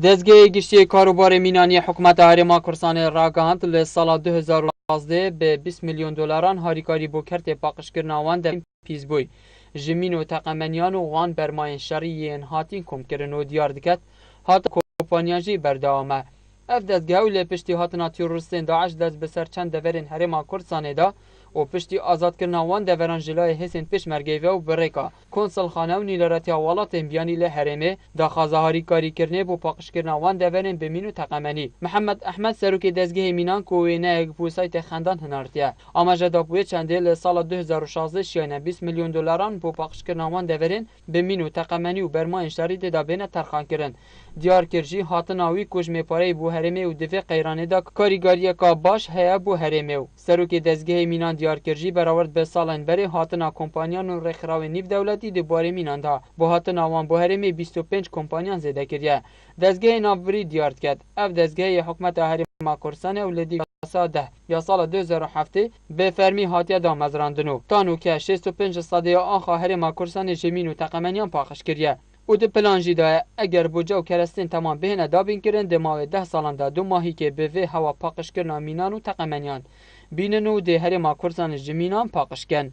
دزگه گشتی کاروبار مینانی حکومت هرما کرسان راگاند ل سال 2016 به 20 میلیون دلاران هاریکاری بو کرت پاقشکرناوان در پیزبوی جمین و تقمنیان و غان برماین شریعین هاتین کم کرن و دیار دکت هات کوپانیاجی برداومه اف دزگه و لپشتی هاتنا تیروریستین داعش دز بسر چند دورین هرما کرسانه دا و پشتی آزاد کردنوان دوران جلای حسین پشمرگیوه و بریکا کنسل خانه و نیلارتی اولاتین بیانی لحرمه دا خازهاری کاری کرنه بو پاقش کردنوان دورین بمین و تقمنی محمد احمد سروک دزگه مینان کوینه اگ بو سایت خندان هنارتیه اما جدا بوی چنده لسال 2016 شیانه 20 میلیون دلاران بو پاقش کردنوان دورین بمین و تقمنی و برماین شاری دا بین ترخان کرن دیار کرجی هاتناوی کجمه پاره بو هرمه و دفع قیرانه دا کاریگاری کا باش هيا بو هرمه و سروک دزگه مینان دیار کرجی براورد به سالن بری هاتنا کمپانیان و رخراو نیف دولتی دوباره مینان دا با هاتنا وان بو هرمه 25 کمپانیان زده کریه دزگه ناوری دیار کرد اف دزگه حکومت هرما کرسانه و لدی ساده یا سال 2007 به فرمی هاتیه دا مزراندنو تانو که 65 ساده آنخا هرما کرسانه جمین و تقمنیان پاخش کریه او ده پلانجی دا اگر بوجا و کرستین تمام بهنه دابین کرن دماغ 10 سالان دا 2 ماهی که به وی هوا پاقش کرنا مینان و تقمنیان بینن و ده هرما کرسان جمینان پاقش کن